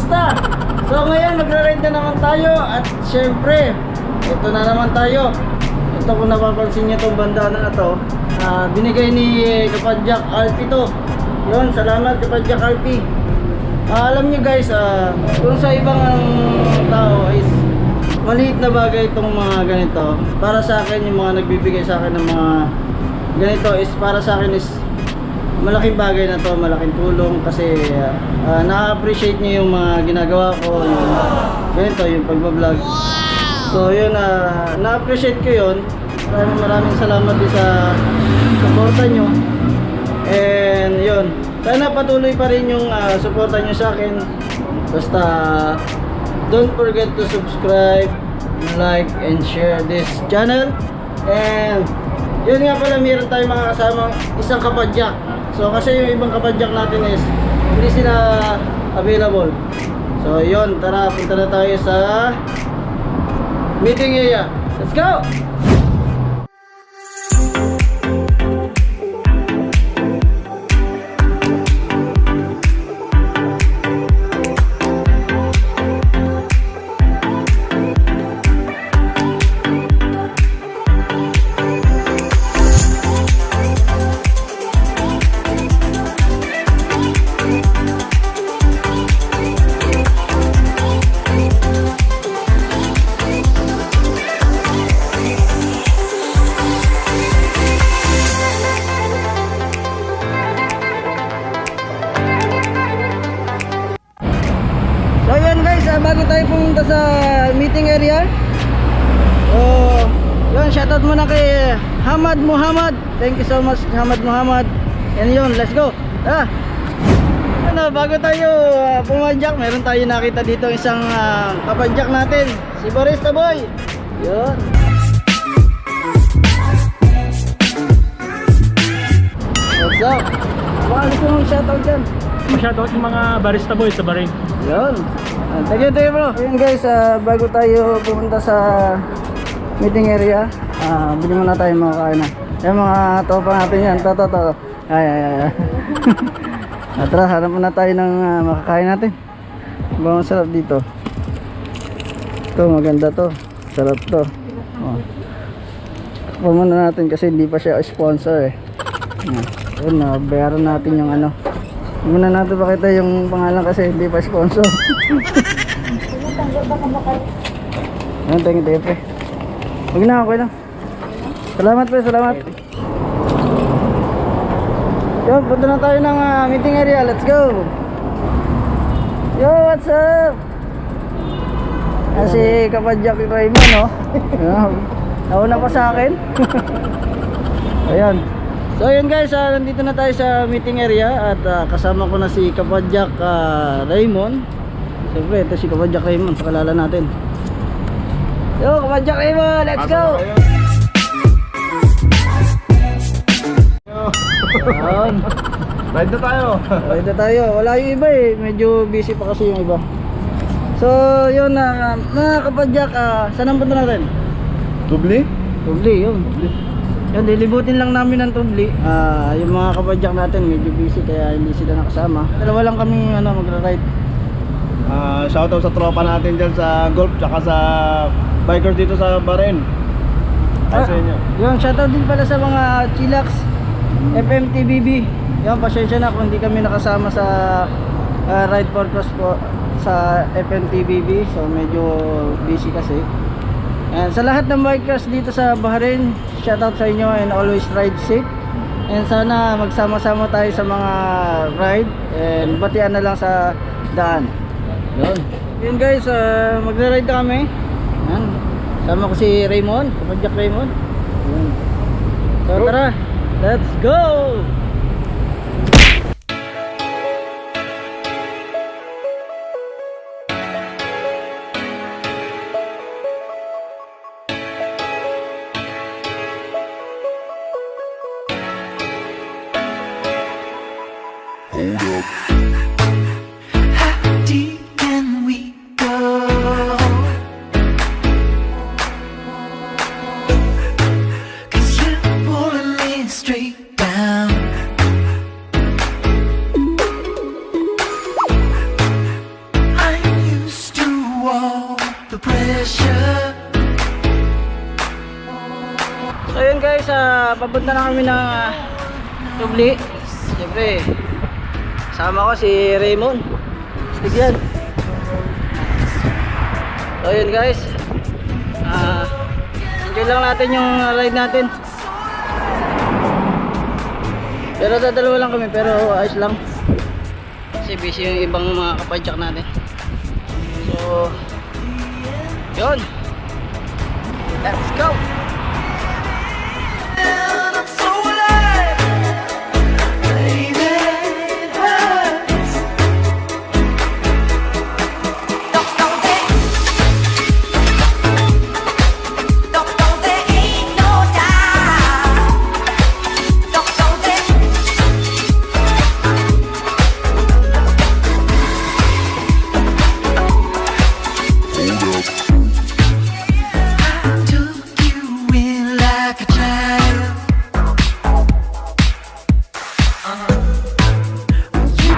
kamusta? So ngayon magra-ride na naman tayo. At syempre, ito na naman tayo. Ito kung napapansin nyo itong bandana na to, binigay ni Kapadjak Alpi to. Yun, salamat Kapadjak Alpi. Alam nyo guys, kung sa ibang tao is maliit na bagay itong mga ganito, para sa akin yung mga nagbibigay sa akin ng mga ganito is para sa akin is malaking bagay na to, malaking tulong kasi na-appreciate niyo yung mga ginagawa ko, yung ganito, yung pagbablog. So yun, na-appreciate ko yun. Maraming salamat din sa suporta nyo. And yun, sana patuloy pa rin yung suporta nyo sa akin. Basta don't forget to subscribe, like, and share this channel. And yun nga pala, meron tayong mga kasamang isang Kapadjak. So kasi yung ibang Kapadjak natin is hindi sila available. So yun, tara, punta na tayo sa meeting area. Let's go! So yun guys, bago tayo pumunta sa meeting area, yun, shoutout muna kay Hamad Muhammad. Thank you so much Hamad Muhammad. And yun, let's go. Bago tayo pumadjak, meron tayo nakita dito isang Kapadjak natin, si Barista Boy. Yun. What's up? Baka gusto mong shoutout dyan? Shoutout yung mga barista boys sa Bahrain. Yun. Thank you bro. Ayun guys, bago tayo pumunta sa meeting area, bili muna tayo mga kain na. Yung mga tropa natin yan. To. Ay. Tara, hanap muna tayo ng makakain natin. Bang sarap dito. Ito, maganda to. Sarap to. Kapag muna natin kasi hindi pa siya sponsor eh. Yun, bayaran natin yung ano. Muna natin pakita yung pangalan kasi hindi pa sponsor. Ayan, thank you pre. Huwag na, okay lang. Salamat pre, salamat. Yun, punta na tayo ng meeting area. Let's go. Yo, what's up? Si Kapadjak Raymond, no? Nauna pa sa akin. Ayan. So ayun guys, nandito na tayo sa meeting area at kasama ko na si Kapadjak Raymond. Siyempre, ito si Kapadjak Raymond, pakalala natin. Yo, Kapadjak Raymond, let's go! Ride na tayo. Ride na tayo, wala yung iba eh, medyo busy pa kasi yung iba. So yun, mga Kapadjak, saan ang punta natin? Tubli? Tubli, yun. Yun, dilibutin lang namin ng Tubli. Yung mga Kapadjak natin medyo busy kaya hindi sila nakasama. Dalawa lang kami magra-ride. Shoutout sa tropa natin dyan sa golf tsaka sa bikers dito sa Bahrain. Sa inyo. Yun, shoutout din pala sa mga Chillax FMTBB. Yan, pasensya na kung hindi kami nakasama sa ride podcast po sa FMTBB. So medyo busy kasi. And sa lahat ng bikers dito sa Bahrain, shoutout sa inyo and always ride safe. And sana magsama-sama tayo sa mga ride and batian na lang sa daan. Yun. Yun guys, magra-ride na kami. Yan. Sama ko si Raymond, Kapadjak Raymond. Yun. So tara, let's go! How deep can we go? 'Cause you're pulling me straight down. I pressure. So yun guys, papunta na kami ng Tubli. Siyempre, kasama ko si Raymond. Stigyan. So yun guys, enjoy lang natin yung ride natin. Pero dadalawa lang kami, pero ayos lang. Kasi busy yung ibang mga kapadyak natin. So, yun. Let's go! And I'm so alive, baby, it hurts. There ain't no doubt. I took you in like a child.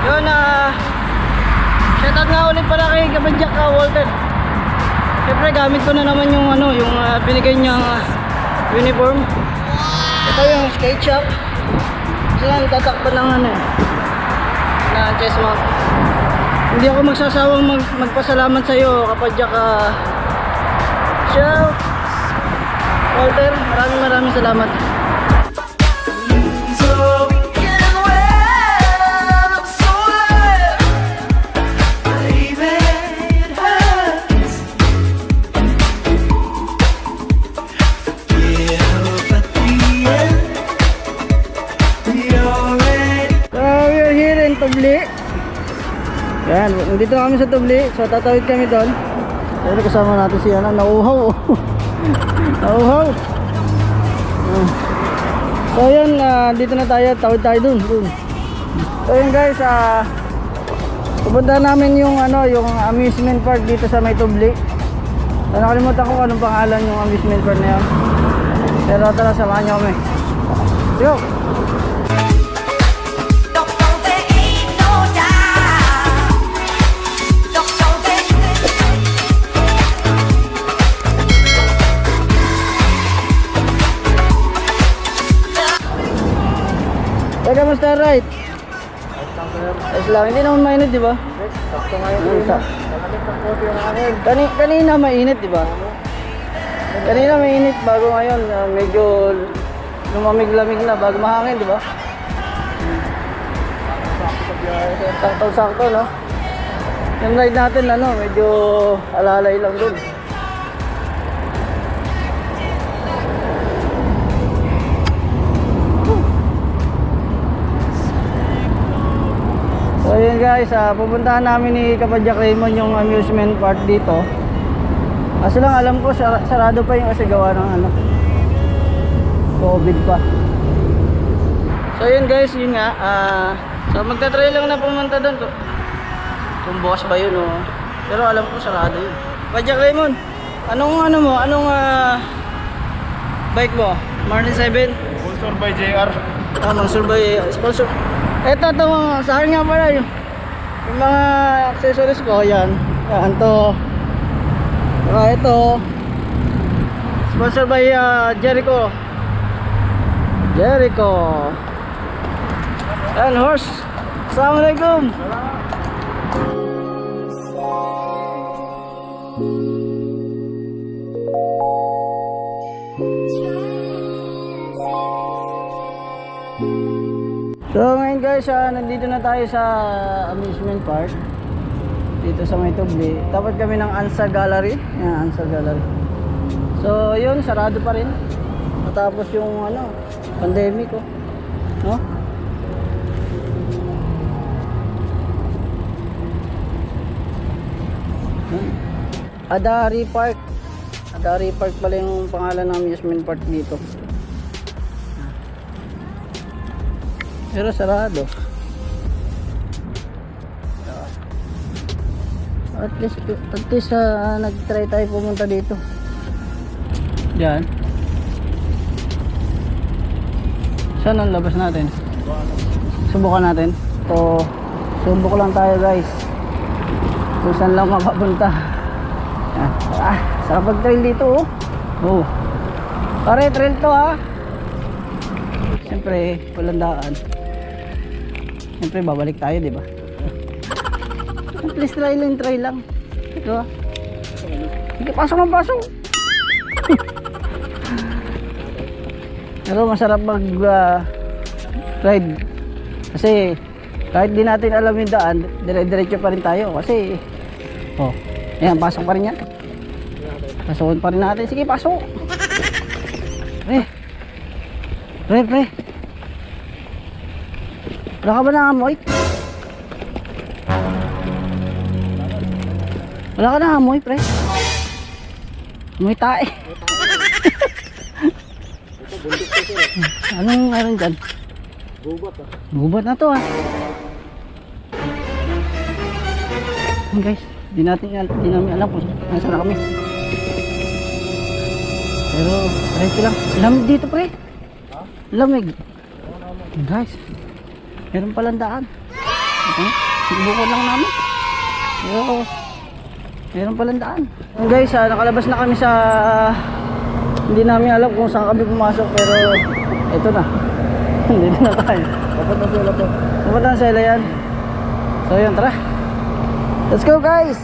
Yun, shoutout nga ulit pala kay Kapadyak Walter. Siyempre gamit ko na naman yung yung binigay niyang uniform. Ito yung skate shop. Kasi nga tatakpan ng na chest mount. Hindi ako magsasawang magpasalamat sa iyo Kapadyak shout Walter, maraming salamat. So weekend when I'm so alive, baby, it hurts. Yeah, but the end, you're ready. So we're here in Tubli. Yan, nandito na kami sa Tubli. So tatawid kami doon. Pero kasama natin si nauuhaw. Nauuhaw. So yun, dito na tayo. Tawid tayo doon. So yun guys, pupunta namin yung yung amusement park dito sa may Tubli. So, nakalimutan ko kung anong pangalan yung amusement park na yun. Pero tara, samahan nyo kami. Let's go! There ain't no doubt. Teka, kamusta ride? Ayos lang, hindi naman mainit, di ba? Sakto ngayon. Malamig ng kopi yung akin. Kanina mainit, di ba? Kanina mainit bago ngayon, medyo lumamig-lamig na bago mahangin, di ba? Sakto sa biyahe. Sakto-sakto, no? Yung ride natin, medyo alalay lang dun. So yun guys, pupuntahan namin ni Kapadyak Raymond yung amusement park dito. Kasi lang alam ko sarado pa yung kasi gawa ng COVID pa. So yun guys, yun nga, so magta-try lang na pumunta doon kung bukas ba yun pero alam ko sarado yun. Kapadyak Raymond, anong bike mo? Marlin 7? Sponsor by JR. Sponsor by sponsor. Ito sa akin nga pala yung mga accessories ko, yan to. Ito sponsor by Jericho. And horse. Assalamualaikum. So ngayon guys, nandito na tayo sa amusement park dito sa may Tubli. Tapat kami ng Ansa Gallery. Yan, Ansa Gallery. So yun, sarado pa rin matapos yung pandemic no? Adari Park pala yung pangalan ng amusement park dito. Pero sarado. At least nag-try tayo pumunta dito. Diyan. Saan ang labas natin? Subukan natin. Subok lang tayo guys. Kung saan lang mapapunta. Sarap mag-trail dito oh. Oh. Pare, trail to ha. Siyempre, walang daan. Siyempre, babalik tayo, di ba? Please try lang. Ito ha. Sige, pasok ng pasok. Pero masarap mag-ride. Kasi, kahit di natin alam yung daan, dire-diretso pa rin tayo. Kasi, oh, ayan, pasok pa rin yan. Pasokin pa rin natin. Sige, pasok. Pre. Wala ka ba na amoy? Wala ka na amoy, pre? Amoy tae. Anong dyan? Gubat na to ah. Guys, di namin alam kung nasaan na kami. Pero, diretso lang. Lamig dito, pre. Lamig. Guys, meron palang daan. Ito, sinubukan lang namin. Pero, meron palang daan. Guys, nakalabas na kami sa... Hindi namin alam kung saan kami pumasok. Pero, ito na. Dito na tayo. Dapat na sila yan. So, yun, tara. Let's go, guys.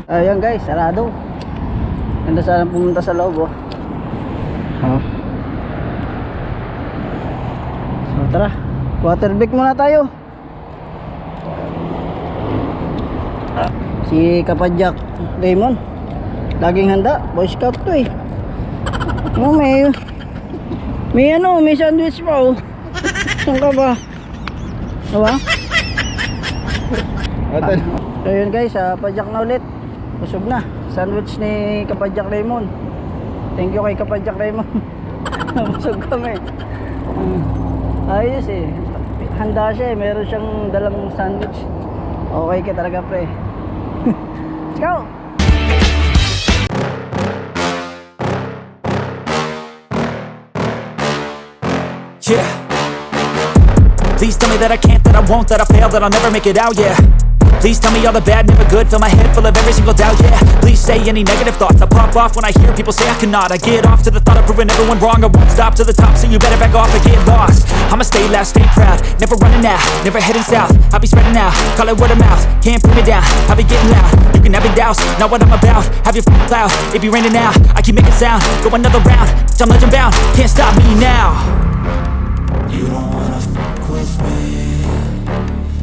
Ayan guys, sarado. Ganda sana pumunta sa loob oh. So tara, water break muna tayo. Si Kapadyak Raymond laging handa, Boy Scout to eh. Oh, may sandwich pa oh. Saan ka ba? Diba? So yun guys, Kapadyak na ulit. Busog na, sandwich ni Kapadyak Raymond. Thank you kay Kapadyak Raymond. Busog kami. Ayos eh, handa siya eh, meron siyang dalang sandwich. Okay ka talaga pre. Let's go! Yeah. Please tell me that I can't, that I won't, that I fail, that I'll never make it out, yeah. Please tell me all the bad, never good, fill my head full of every single doubt, yeah. Please say any negative thoughts, I pop off when I hear people say I cannot. I get off to the thought of proving everyone wrong, I won't stop to the top, so you better back off and get lost. I'ma stay loud, stay proud, never running out, never heading south. I'll be spreading out, call it word of mouth, can't put me down, I'll be getting loud. You can have your doubts, not what I'm about, have your f***ing cloud, it be raining now. I keep making sound, go another round, I'm legend bound, can't stop me now. You don't wanna fuck with me.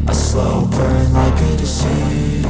A slow burn like a disease.